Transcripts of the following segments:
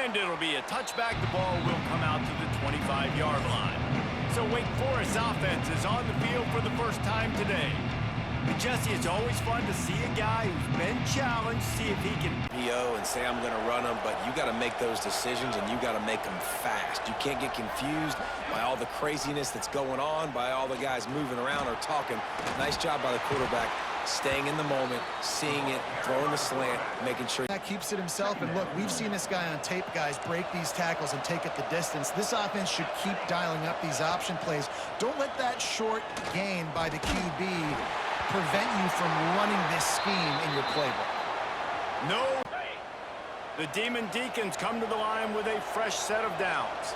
And it'll be a touchback. The ball will come out to the 25-yard line. So Wake Forest offense is on the field for the first time today. But Jesse, it's always fun to see a guy who's been challenged, see if he can PO and say I'm going to run them, but you got to make those decisions and you got to make them fast. You can't get confused by all the craziness that's going on, by all the guys moving around or talking. Nice job by the quarterback, staying in the moment, seeing it, throwing the slant, making sure that keeps it himself. And look, we've seen this guy on tape, guys, break these tackles and take it the distance. This offense should keep dialing up these option plays. Don't let that short gain by the QB prevent you from running this scheme in your playbook. No. The Demon Deacons come to the line with a fresh set of downs.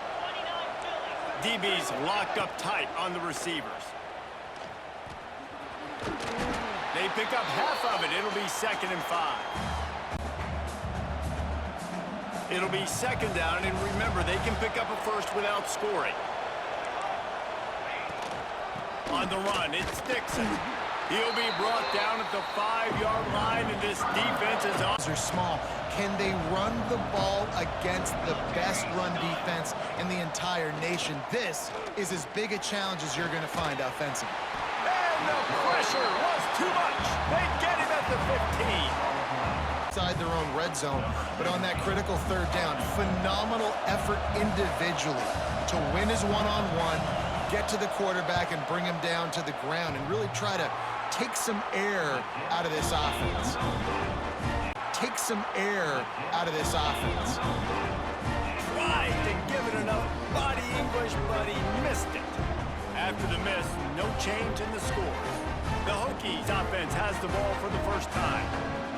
DB's locked up tight on the receivers. They pick up half of it. It'll be 2nd and 5. It'll be 2nd down, and remember, they can pick up a first without scoring. On the run, it's Dixon. He'll be brought down at the 5-yard line, and this defense is on. Are small. Can they run the ball against the best run defense in the entire nation? This is as big a challenge as you're going to find offensively. And the pressure was too much. They get him at the 15. Inside their own red zone, but on that critical 3rd down, phenomenal effort individually to win his one-on-one, get to the quarterback and bring him down to the ground and really try to take some air out of this offense. Take some air out of this offense. Tried to give it enough body English, but he missed it. After the miss, no change in the score. The Hokies offense has the ball for the first time.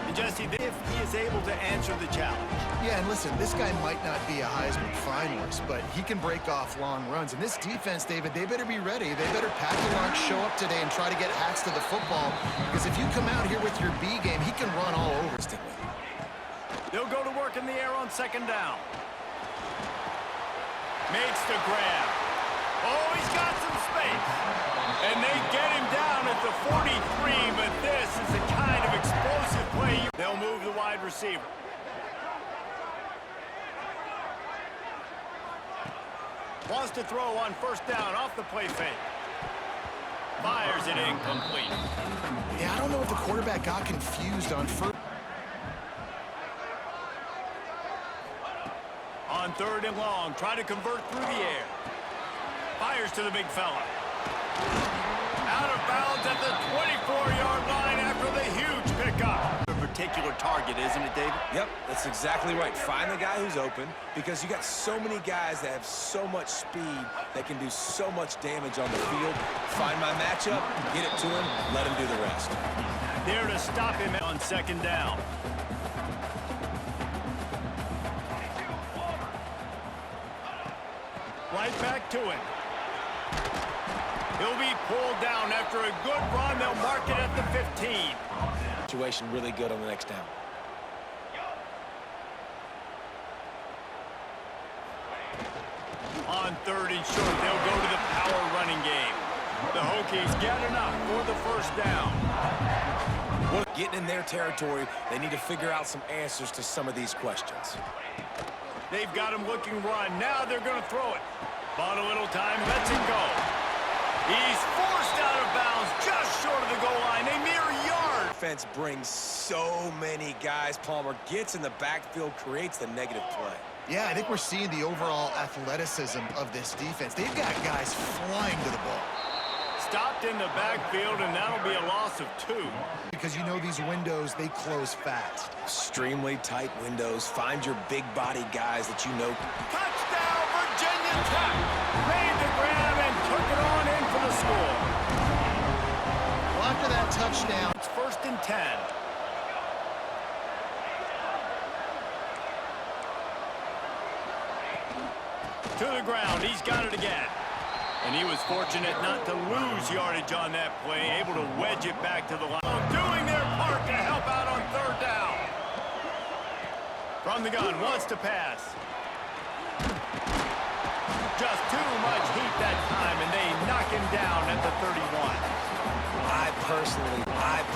And Jesse, if he is able to answer the challenge. Yeah, and listen, this guy might not be a Heisman finalist, but he can break off long runs. And this defense, David, they better be ready. They better pack a lunch, show up today, and try to get hats to the football. Because if you come out here with your B game, he can run all over. They'll go to work in the air on 2nd down. Makes the grab. Oh, he's got some space. And they get him down at the 43, but this is the kind of explosive play. They'll move the wide receiver. Wants to throw on 1st down off the play fake. Fires it incomplete. Yeah, I don't know if the quarterback got confused on 1st. On 3rd and long, try to convert through the air. Fires to the big fella. Out of bounds at the 24-yard line after the huge pickup. A particular target, isn't it, David? Yep, that's exactly right. Find the guy who's open because you got so many guys that have so much speed that can do so much damage on the field. Find my matchup, get it to him, let him do the rest. There to stop him on 2nd down. Right back to him. He'll be pulled down after a good run. They'll mark it at the 15. Situation really good on the next down. On 3rd and short, they'll go to the power running game. The Hokies get enough for the 1st down. Getting in their territory, they need to figure out some answers to some of these questions. They've got him looking run. Now they're going to throw it. Bought a little time, lets it go. He's forced out of bounds just short of the goal line, a mere yard. Defense brings so many guys. Palmer gets in the backfield, creates the negative play. Yeah, I think we're seeing the overall athleticism of this defense. They've got guys flying to the ball. Stopped in the backfield, and that'll be a loss of 2. Because you know these windows, they close fast. Extremely tight windows. Find your big body guys that you know. Touchdown, Virginia Tech! Made the grab and took it on in for the score. Well, after that touchdown, it's 1st and 10. To the ground, he's got it again. And he was fortunate not to lose yardage on that play, able to wedge it back to the line. Doing their part to help out on 3rd down. From the gun, wants to pass. Just too much heat that time, and they knock him down at the 31. I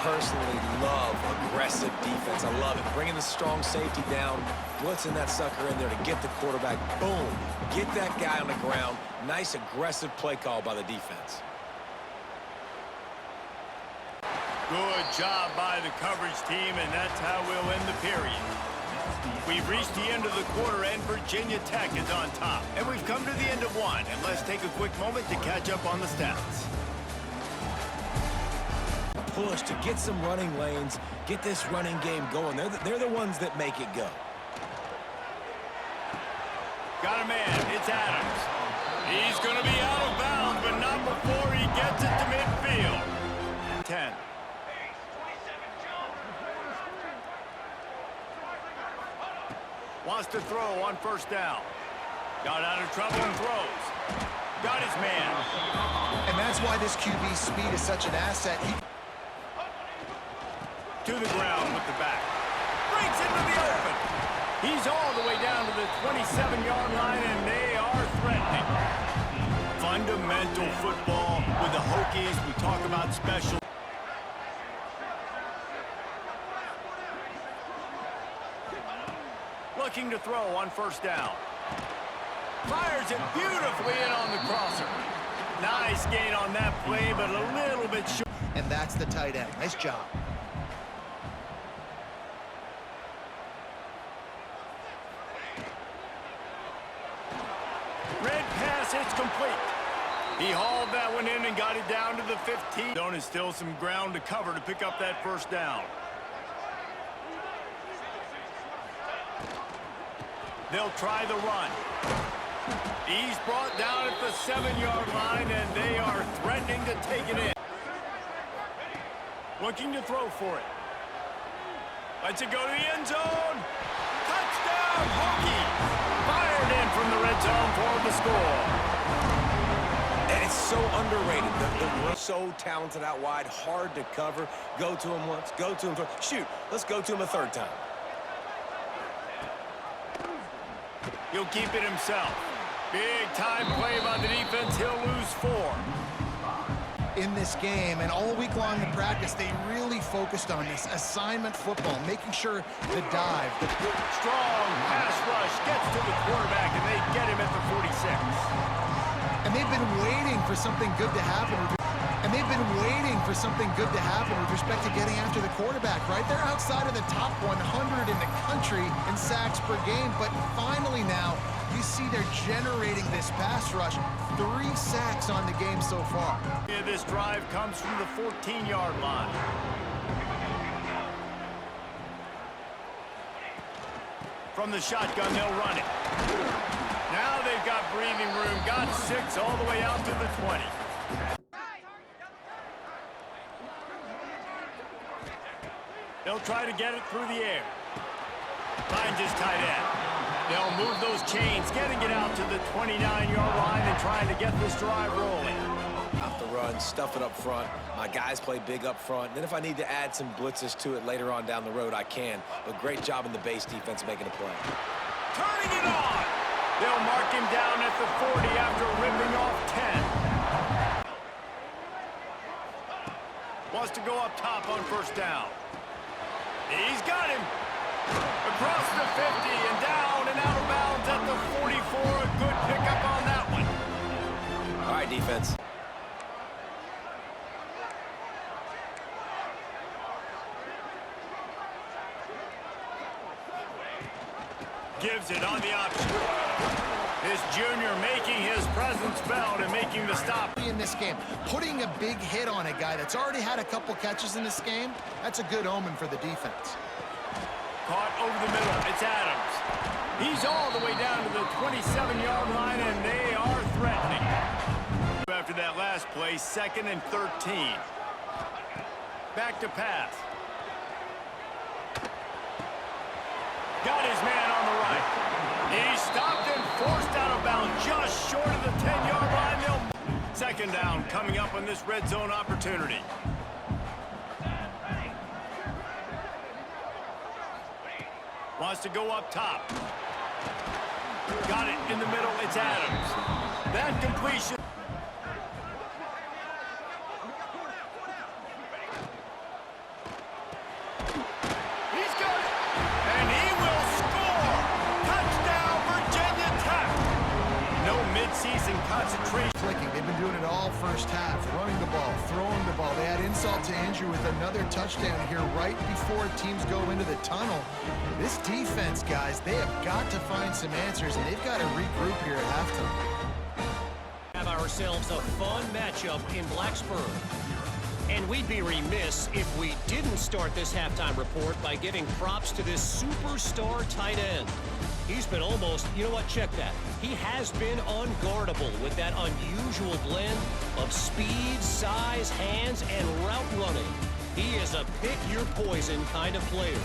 personally love aggressive defense. I love it. Bringing the strong safety down, blitzing that sucker in there to get the quarterback. Boom. Get that guy on the ground. Nice aggressive play call by the defense. Good job by the coverage team, and that's how we'll end the period. We've reached the end of the quarter, and Virginia Tech is on top. And we've come to the end of one, and let's take a quick moment to catch up on the stats. Push to get some running lanes, get this running game going. They're the ones that make it go. Got a man. It's Adams. He's going to be out of bounds, but not before he gets it to midfield. 10. Wants to throw on first down. Got out of trouble and throws. Got his man. And that's why this QB's speed is such an asset. To the ground with the back. Breaks into the open. He's all the way down to the 27-yard line, and they are threatening. Fundamental football with the Hokies. We talk about special. Looking to throw on first down. Fires it beautifully in on the crosser. Nice gain on that play, but a little bit short. And that's the tight end. Nice job. Red pass, it's complete. He hauled that one in and got it down to the 15. Zone is still some ground to cover to pick up that first down. They'll try the run. He's brought down at the 7-yard line, and they are threatening to take it in. Looking to throw for it. Lets it go to the end zone. Touchdown, Hokies! Fired in from the red zone for the score. And it's so underrated. They're so talented out wide, hard to cover. Go to him once, go to him twice. Shoot, let's go to him a third time. He'll keep it himself. Big time play by the defense. He'll lose 4. In this game, and all week long in practice, they really focused on this assignment football, making sure the dive. Strong pass rush gets to the quarterback, and they get him at the 46. And they've been waiting for something good to happen. With respect to getting after the quarterback, right? They're outside of the top 100 in the country in sacks per game, but finally now you see they're generating this pass rush. 3 sacks on the game so far. This drive comes from the 14-yard line. From the shotgun, they'll run it. Now they've got breathing room. Got 6 all the way out to the 20. They'll try to get it through the air. Finds his tight end. They'll move those chains, getting it out to the 29-yard line and trying to get this drive rolling. Off the run, stuff it up front. My guys play big up front. Then if I need to add some blitzes to it later on down the road, I can. But great job in the base defense making a play. Turning it on. They'll mark him down at the 40 after ripping off 10. Wants to go up top on first down. He's got him. Across the 50 and down and out of bounds at the 44. A good pickup on that one. All right, defense. Gives it on the option. This junior making his presence felt and making the stop. In this game, putting a big hit on a guy that's already had a couple catches in this game, that's a good omen for the defense. Caught over the middle. It's Adams. He's all the way down to the 27-yard line, and they are threatening. After that last play, 2nd and 13. Back to pass. Got his man on the right. He stopped and forced out of bounds just short of the 10-yard line. They'll... 2nd down coming up on this red zone opportunity. Wants to go up top. Got it in the middle. It's Adams. That completion. concentration. Flicking. They've been doing it all first half. Running the ball, throwing the ball. They had insult to injury with another touchdown here right before teams go into the tunnel. This defense, guys, they have got to find some answers, and they've got to regroup here at halftime. Have ourselves a fun matchup in Blacksburg. And we'd be remiss if we didn't start this halftime report by giving props to this superstar tight end. He's been almost, you know what, check that. He has been unguardable with that unusual blend of speed, size, hands, and route running. He is a pick-your-poison kind of player.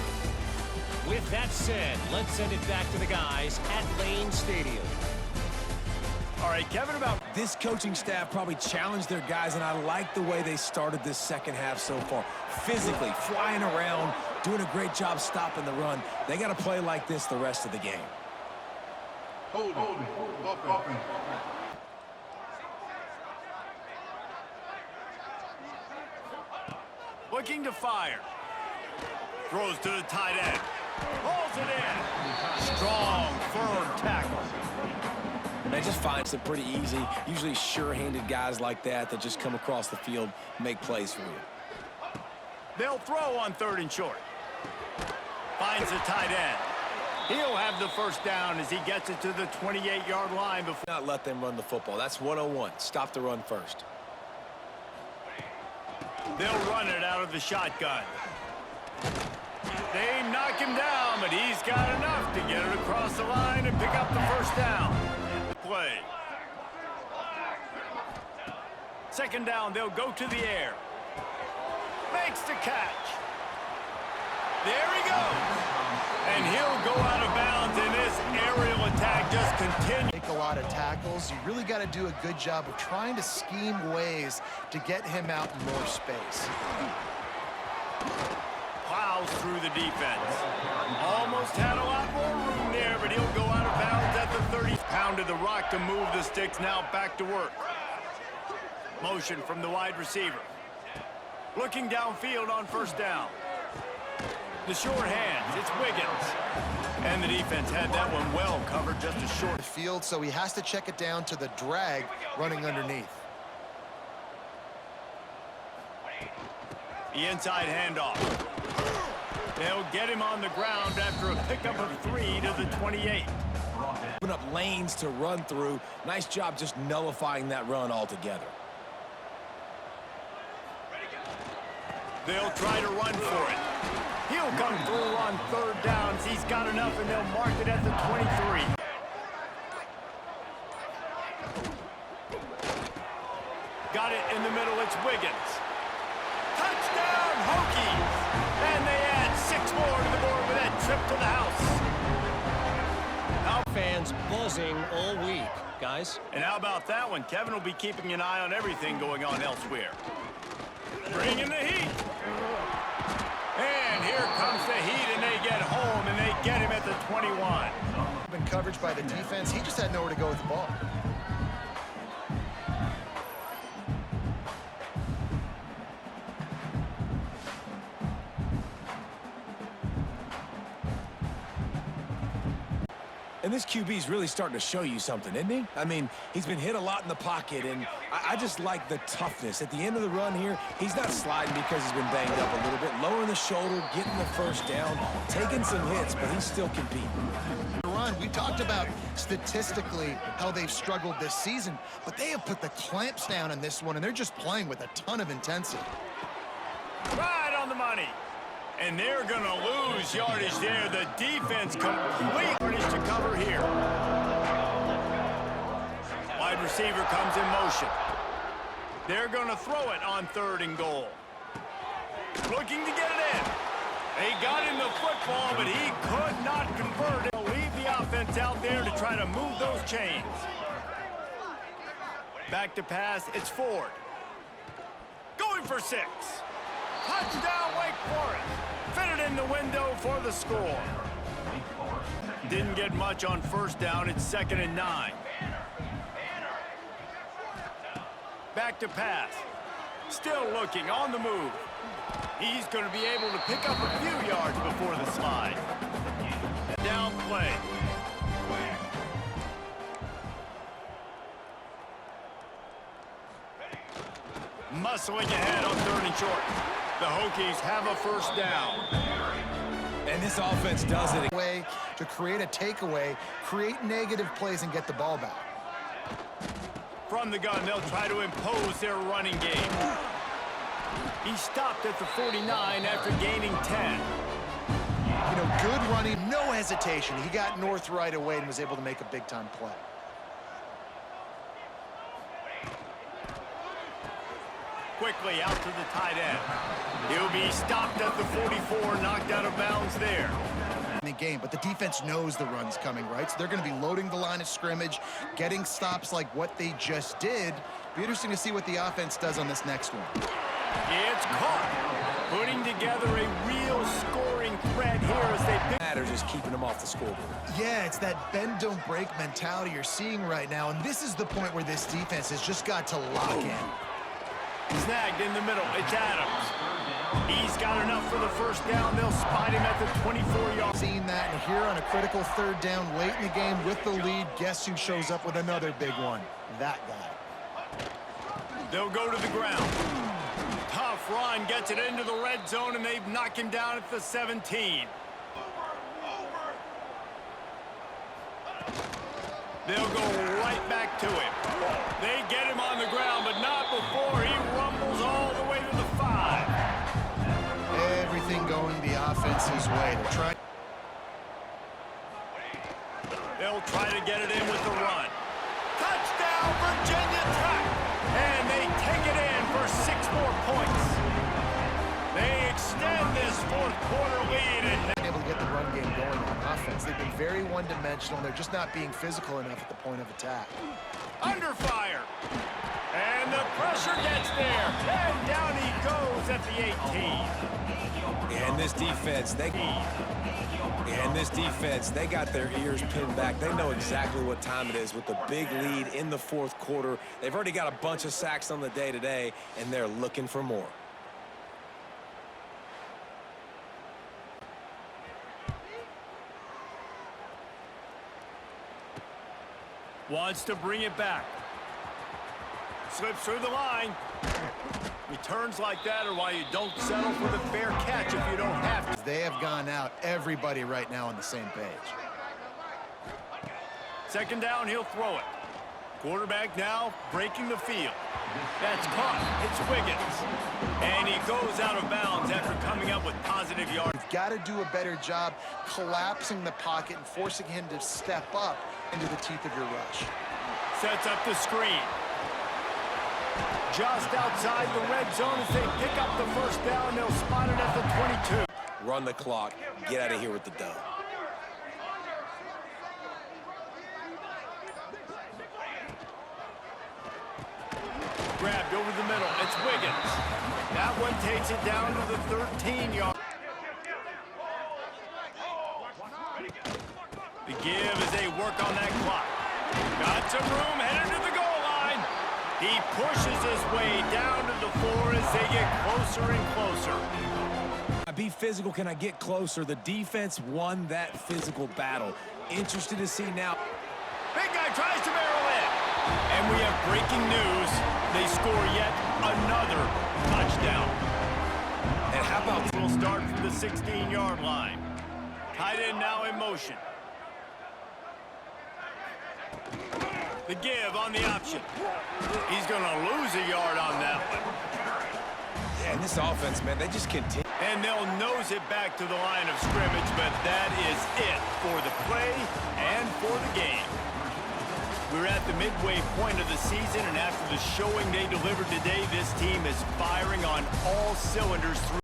With that said, let's send it back to the guys at Lane Stadium. All right, Kevin, about This coaching staff probably challenged their guys, and I like the way they started this second half so far. Physically, flying around, doing a great job stopping the run. They got to play like this the rest of the game. looking to fire. Throws to the tight end. Pulls it in. Strong, firm tackle. And they just find it pretty easy. Usually sure-handed guys like that just come across the field, make plays for you. They'll throw on 3rd and short. Finds the tight end. He'll have the first down as he gets it to the 28-yard line before. Not let them run the football. That's 101. Stop the run first. They'll run it out of the shotgun. They knock him down, but he's got enough to get it across the line and pick up the first down. Play. 2nd down, they'll go to the air. Makes the catch. There he goes. And he'll go out of bounds, and this aerial attack just continues. Make a lot of tackles. You really got to do a good job of trying to scheme ways to get him out in more space. Plows through the defense. Almost had a lot more room there, but he'll go out of bounds at the 30. Pounded the rock to move the sticks. Now back to work. Motion from the wide receiver. Looking downfield on 1st down. The short hands, it's Wiggins. And the defense had that one well covered, just a short Field, so he has to check it down to the drag running underneath. The inside handoff. They'll get him on the ground after a pickup of 3 to the 28. Open up lanes to run through. Nice job just nullifying that run altogether. They'll try to run for it. He'll come through on 3rd downs. He's got enough, and they'll mark it at the 23. Got it in the middle. It's Wiggins. Touchdown, Hokies! And they add 6 more to the board with that trip to the house. Fans buzzing all week, guys. And how about that one? Kevin will be keeping an eye on everything going on elsewhere. Bringing the heat. And here comes the heat, and they get home, and they get him at the 21. Been coverage by the defense. He just had nowhere to go with the ball. And this QB's really starting to show you something, isn't he? I mean, he's been hit a lot in the pocket, and I just like the toughness. At the end of the run here, he's not sliding because he's been banged up a little bit. Lowering the shoulder, getting the first down, taking some hits, but he's still competing. Run. We talked about statistically how they've struggled this season, but they have put the clamps down in this one, and they're just playing with a ton of intensity. Right on the money. And they're going to lose yardage there. The defense complete yardage to cover here. Wide receiver comes in motion. They're going to throw it on 3rd and goal. Looking to get it in. They got him the football, but he could not convert it. They'll leave the offense out there to try to move those chains. Back to pass, it's Ford. Going for 6. Touchdown, Wake Forest. Fitted in the window for the score. Didn't get much on 1st down. It's 2nd and 9. Back to pass. Still looking on the move. He's going to be able to pick up a few yards before the slide. Down play. hustling ahead on 3rd and short. The Hokies have a first down. And this offense does it. Way to create a takeaway, create negative plays, and get the ball back. From the gun, they'll try to impose their running game. He stopped at the 49 after gaining 10. You know, good running, no hesitation. He got north right away and was able to make a big-time play. Quickly out to the tight end. He'll be stopped at the 44, knocked out of bounds there. In the game, but the defense knows the run's coming, right? So they're going to be loading the line of scrimmage, getting stops like what they just did. Be interesting to see what the offense does on this next one. It's caught, putting together a real scoring threat here as they pick. Matter just keeping them off the scoreboard. Yeah, it's that bend don't break mentality you're seeing right now, and this is the point where this defense has just got to lock in. Snagged in the middle. It's Adams. He's got enough for the first down. They'll spot him at the 24-yard. Seeing that, and here on a critical 3rd down late in the game with the lead, guess who shows up with another big one? That guy. They'll go to the ground. Tough run, gets it into the red zone, and they've knocked him down at the 17. They'll go right back to him. They get him on the ground, but not before he rumbles all the way to the 5. Everything going the offense's way. They'll try to get it in with the run. Touchdown, Virginia Tech! And they take it in for 6 more points. They extend this 4th quarter lead and able to get the run game going on offense. They've been very one-dimensional. They're just not being physical enough at the point of attack. under fire. And the pressure gets there. And down he goes at the 18. And this defense, they got their ears pinned back. They know exactly what time it is with the big lead in the 4th quarter. They've already got a bunch of sacks on the day today, and they're looking for more. Wants to bring it back. Slips through the line. Returns like that are why you don't settle for the fair catch if you don't have to. They have gone out, everybody right now on the same page. 2nd down, he'll throw it. Quarterback now breaking the field. That's caught. It's Wiggins. And he goes out of bounds after coming up with positive yards. You've got to do a better job collapsing the pocket and forcing him to step up into the teeth of your rush. Sets up the screen. Just outside the red zone as they pick up the 1st down. They'll spot it at the 22. Run the clock. Get out of here with the dub. Grabbed over the middle. It's Wiggins. That one takes it down to the 13-yard. The give as they work on that clock. Got some room, headed to the goal line. He pushes his way down to the 4 as they get closer and closer. Be physical, can I get closer? The defense won that physical battle. Interested to see now. Big guy tries to barrel in. And we have breaking news. They score yet another touchdown. And how about we'll start from the 16-yard line. Tight end now in motion. The give on the option. He's going to lose a yard on that one. Yeah, and this offense, man, they just continue. And they'll nose it back to the line of scrimmage, but that is it for the play and for the game. We're at the midway point of the season, and after the showing they delivered today, this team is firing on all cylinders through.